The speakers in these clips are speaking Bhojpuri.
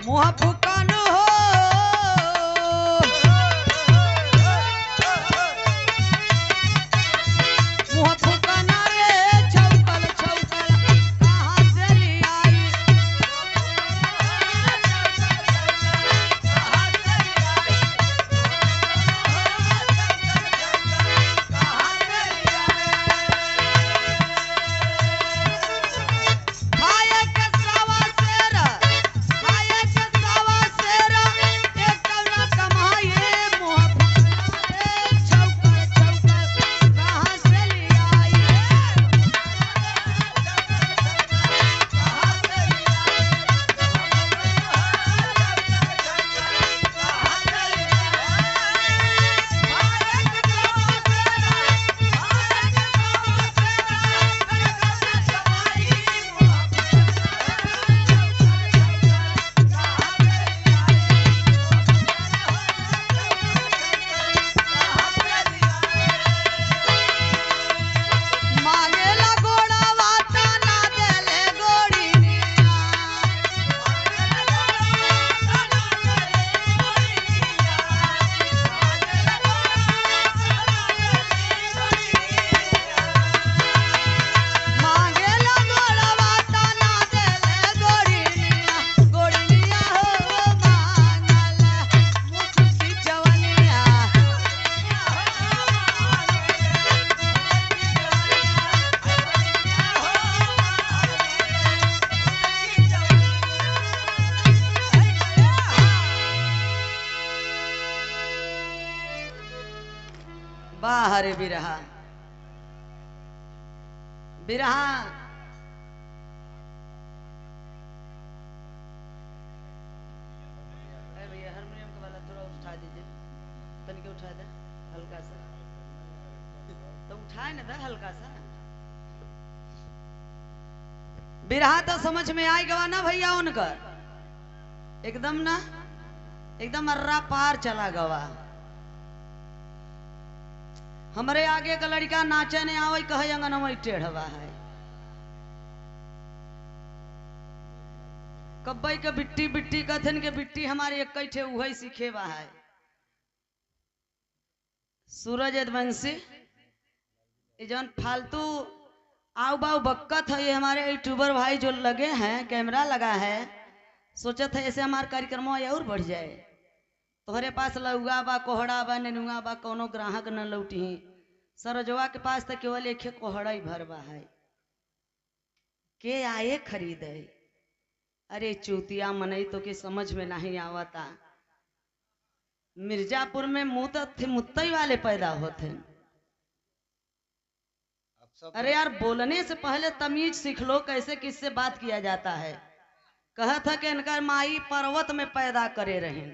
मुँह फुकान हो मुँह फुकाना रे छौकल छौकल कहाँ से ले आई खाए के सावा शेर खाए के सावा शेर एक कौना कमाए मुँह फुकाना रे छौकल छौकल कहाँ से ले आई मांगेला गोड़ा वाता ना देले गोड़ी निया मांगेला गोड़ा वाता ना देले गोड़ी निया हो मांगल मुझकी जवनिया बाहर बिरहा बिरहा भैया हारमोनियम का वाला थोड़ा उठा दीजिए तनिक उठा दे हल्का सा तो उठाए ना दे हल्का सा बिरहा तो समझ में आई गवा ना भैया उनकर एकदम ना एकदम अर्रा पार चला गवा हमरे आगे का लड़का नाचे ने आवे कहे अंगनवा टेढ़वा है कब्बई के बिट्टी बिट्टी कथन के बिट्टी हमारे एक थे वही सीखेवा है सूरज यदवंशी ये जौन फालतू आउ बाउ बक्कत है ये हमारे यूट्यूबर भाई जो लगे हैं कैमरा लगा है सोचत है ऐसे हमारे कार्यक्रम और बढ़ जाए तोहरे पास लउगा बा कोहड़ा बा नेनुआ बा कोनो ग्राहक न लौटी सरजवा के पास तो केवल एक कोहड़ा ही भरवा है के आए खरीदे अरे चूतिया मनई तो के समझ में नहीं आवता मिर्जापुर में मुत्तई वाले पैदा होते अरे यार बोलने से पहले तमीज सीख लो कैसे किससे बात किया जाता है कहा था कि इनका माई पर्वत में पैदा करे रहे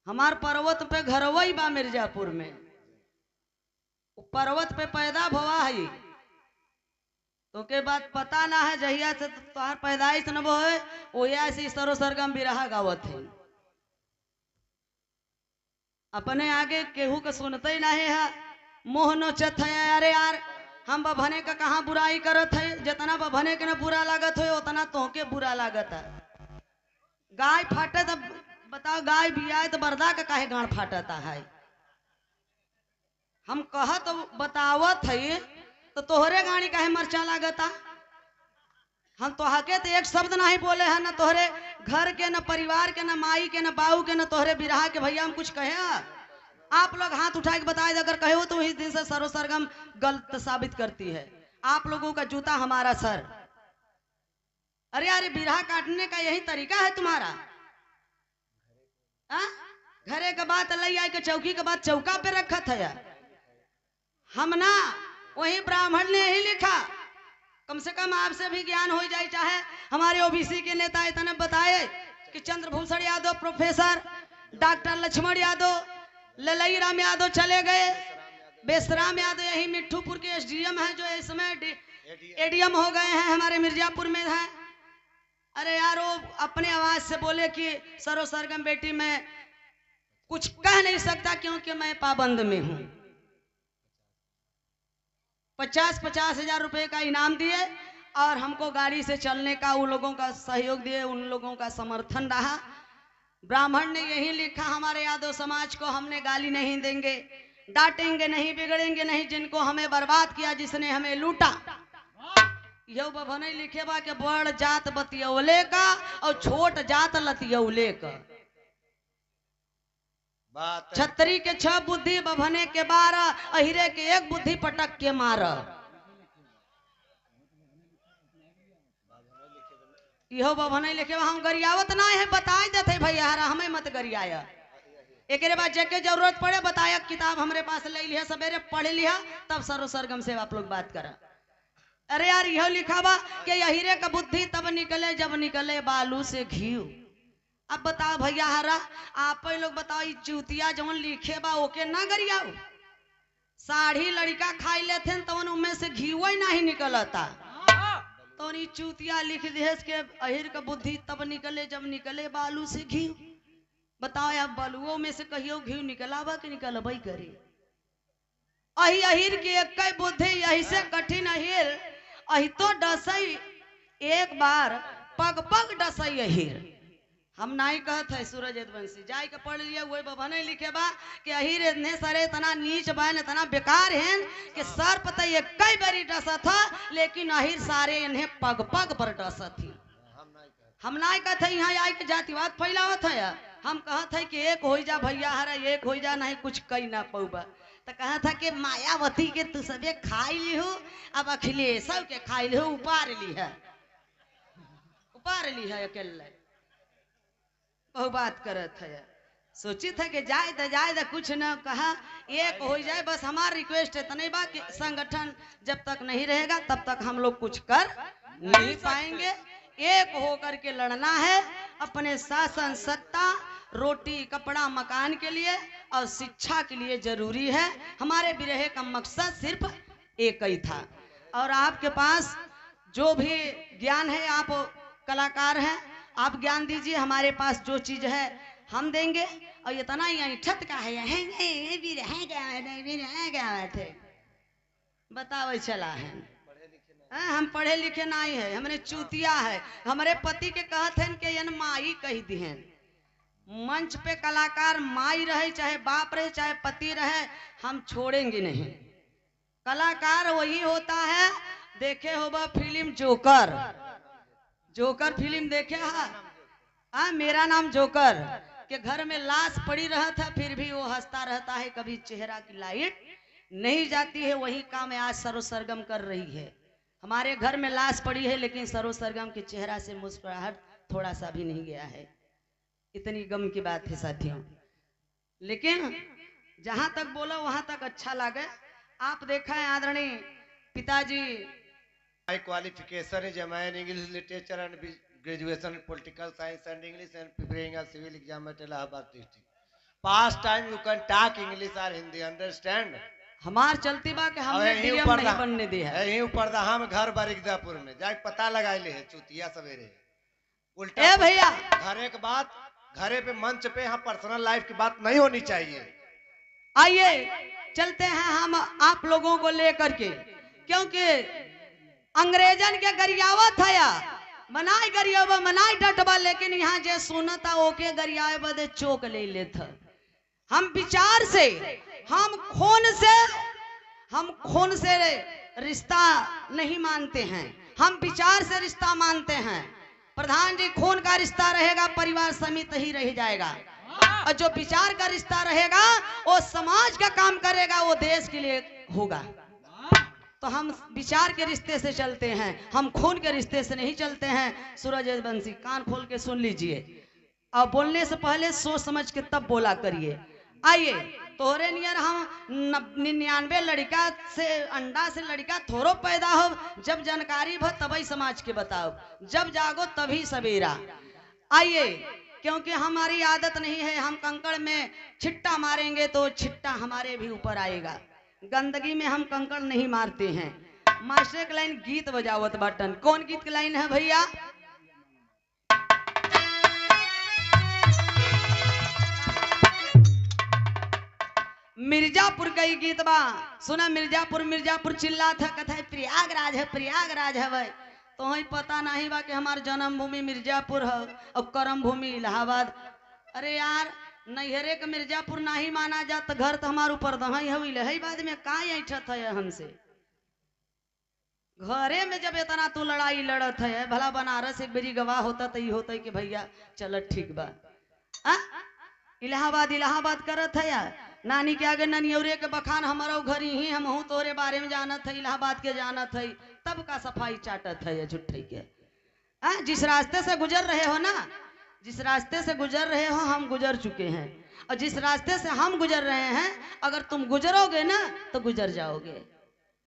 हमार पर्वत पे घरवई बा मिर्जापुर में पर्वत पे पैदा भवा है तो के बाद पता ना है जहिया से तोहार पैदाइश न वो है ओया से सरो सरगम बिरहा गावत है अपने आगे केहू के सुनते ही नहीं है मोह नोचत है अरे यार हम बभने का कहाँ बुराई करत है जितना बभने के न बुरा लागत हो उतना तोहके बुरा लागत है गाय फाटे तो बताओ गाय भी आए तो बरदा का काहे गाड़ फाटता है हम कह तो बतावत है तो तोहरे गाड़ी काहे मरचा लागता हम तोहके तो एक शब्द नहीं बोले हैं न तोहरे घर के न परिवार के न माई के न बाऊ के न तोहरे बिरहा के भैया हम कुछ कहे आप लोग हाथ उठा के बताए अगर कहे हो तो इस दिन से सरो सरगम गलत साबित करती है आप लोगों का जूता हमारा सर अरे यार बिरहा काटने का यही तरीका है तुम्हारा घरे के बाद लई आई के चौकी के बाद चौका पे रखा था यार हम ना वही ब्राह्मण ने ही लिखा कम से कम आपसे भी ज्ञान हो जाए चाहे हमारे ओबीसी के नेता इतने बताए कि चंद्रभूषण यादव प्रोफेसर डॉक्टर लक्ष्मण यादव ललई राम यादव चले गए बेसराम यादव यही मिठ्ठूपुर के एसडीएम हैं जो इस समय एडीएम हो गए हैं हमारे मिर्जापुर में है अरे यार वो अपने आवाज से बोले कि सरो सरगम बेटी मैं कुछ कह नहीं सकता क्योंकि मैं पाबंद में हूं 50-50 हजार रुपए का इनाम दिए और हमको गाड़ी से चलने का उन लोगों का सहयोग दिए, उन लोगों का समर्थन रहा। ब्राह्मण ने यही लिखा हमारे यादव समाज को, हमने गाली नहीं देंगे, डांटेंगे नहीं, बिगड़ेंगे नहीं, जिनको हमें बर्बाद किया, जिसने हमें लूटा। यो बाबा नहीं लिखे बा के बड़ जात बतियौले का और छोट जात लतियौले का। छतरी के 6 बुद्धि, बभने के 12, अहिरे के 1 बुद्धि पटक के मार। इहो बाबा नहीं लिखे, हम गरियावत ना है, बताए देते भैया, हमें मत गरियाया। एक बाद जगह जरूरत पड़े बताया, किताब हमारे पास ले लिया, सवेरे पढ़ लिया, तब सरो सरगम से आप लोग बात करा। अरे यार यह लिखा बा कि हीरे का बुद्धि तब निकले जब निकले बालू से घी। अब बताओ भैया हरा, आप लोग बताओ, चूतिया जवन लिखे बा ओके ना गरियाओ। साढ़ी लड़का खाई लेते तवन उनमें से घी नहीं निकलता, तो चूतिया लिख दे के अहिर का बुद्धि तब निकले जब निकले बालू से घी। बताओ यार, बालुओं में से कहियो घी निकलावा कि निकलबई करे। अही अहिर की एक बुद्धि, यही से कठिन अहिर, अही तो डसई एक बार पग पग डसई अहिर। हम नहीं कहत है सूरज वंशी, जाय के पढ़ लिया, वही बाबा नहीं लिखे बा कि अहिर ने सरे इतना नीच बा, इतना बेकार है कि सर पता ये कई बारी डसत था, लेकिन अहिर सारे इन्हें पग पग पर डसत थी। हम नहीं कहते यहाँ आई के जातिवाद फैलावत है, हम कहत है कि एक हो जा भैया हरा, एक हो जा, नहीं कुछ कही ना पौबा। तो कहा था कि मायावती के तू सबे खाई ली हो, अब अखिलेश के खाई ली हो, उपार ली है अकेले। बहु बात करत है, सोची था कि जाए कुछ न कहा, एक हो जाए बस। हमारा रिक्वेस्ट है इतने बा कि संगठन जब तक नहीं रहेगा तब तक हम लोग कुछ कर नहीं पाएंगे। एक होकर के लड़ना है अपने शासन, सत्ता, रोटी, कपड़ा, मकान के लिए और शिक्षा के लिए जरूरी है। हमारे बिरहे का मकसद सिर्फ एक ही था। और आपके पास जो भी ज्ञान है, आप कलाकार हैं, आप ज्ञान दीजिए, हमारे पास जो चीज है हम देंगे। और इतना ही ऐठत का है, बताओ चला है, हम पढ़े लिखे नहीं है, हमने चूतिया है। हमारे पति के कहते हैं कि यन माई कही दी है। मंच पे कलाकार माई रहे, चाहे बाप रहे, चाहे पति रहे, हम छोड़ेंगे नहीं। कलाकार वही होता है, देखे होगा फिल्म जोकर, जोकर फिल्म देखे है, मेरा नाम जोकर, के घर में लाश पड़ी रहा था, फिर भी वो हंसता रहता है, कभी चेहरा की लाइट नहीं जाती है। वही काम आज सरो सरगम कर रही है। हमारे घर में लाश पड़ी है, लेकिन सरो सरगम के चेहरा से मुस्कुराहट थोड़ा सा भी नहीं गया है। इतनी गम की बात है साथियों। लेकिन जहां तक बोला वहां तक अच्छा लगे। आप देखा है आदरणीय पिताजी, My qualification is MA in English Literature and graduation in Political Science and English and preparing a civil exam at Allahabad district. Past time you can talk English or Hindi, understand? हमार चलती बा के हमने डीएम नहीं बनने दिया है। यहीं ऊपर दा हम घर बारिकदापुर में जाके पता लगा ले है चुतिया सवेरे उल्टा। ए भैया, घरे के बात घरे पे मंच पे, यहाँ पर्सनल लाइफ की बात नहीं होनी चाहिए। आइए चलते हैं हम आप लोगों को लेकर के, क्योंकि अंग्रेजन के गरियावत है, मनाई गरियावा मनाई डटबा, लेकिन यहाँ जे सुनता ओके गरियाए बदे चोक ले लेता। हम विचार से, हम खून से रिश्ता नहीं मानते हैं, हम विचार से रिश्ता मानते हैं। प्रधान जी, खून का रिश्ता रहेगा परिवार समित ही रह जाएगा, और जो विचार का रिश्ता रहेगा वो समाज का काम करेगा, वो देश के लिए होगा। तो हम विचार के रिश्ते से चलते हैं, हम खून के रिश्ते से नहीं चलते हैं। सूरज वंशी, कान खोल के सुन लीजिए, और बोलने से पहले सोच समझ के तब बोला करिए। आइए, तोहरे नियर हम 99 लड़का से अंडा से लड़का थोड़ो पैदा हो, जब जानकारी भ तभी समाज के बताओ, जब जागो तभी सवेरा। आइए, क्योंकि हमारी आदत नहीं है, हम कंकड़ में छिट्टा मारेंगे तो छिट्टा हमारे भी ऊपर आएगा। गंदगी में हम कंकड़ नहीं मारते हैं। मास्टर की लाइन गीत बजावत बटन, कौन गीत की लाइन है भैया? मिर्जापुर का ही गीत बा, सुना। मिर्जापुर मिर्जापुर चिल्ला था, कथा प्रयागराज है, प्रयागराज है भाई। तो ही पता नहीं बा कि हमार जन्मभूमि मिर्जापुर है और कर्म भूमि इलाहाबाद। अरे यार नैहरे के मिर्जापुर नहीं माना जा तो घर तो हमारे ऊपर दही हुई है बाद में का ऐठत है हमसे। घरे में जब इतना तू लड़ाई लड़त है भला बनारस एक बेरी गवाह होता तो ये होता कि भैया चल ठीक बा। इलाहाबाद इलाहाबाद करत है यार नानी के आगे ननियौरे के बखान हमारो घर ही हम हूँ तोरे बारे में जानत है इलाहाबाद के जानत है तब का सफाई चाटत है झुट्ठे के। जिस रास्ते से गुजर रहे हो ना जिस रास्ते से गुजर रहे हो हम गुजर चुके हैं और जिस रास्ते से हम गुजर रहे हैं अगर तुम गुजरोगे ना तो गुजर जाओगे।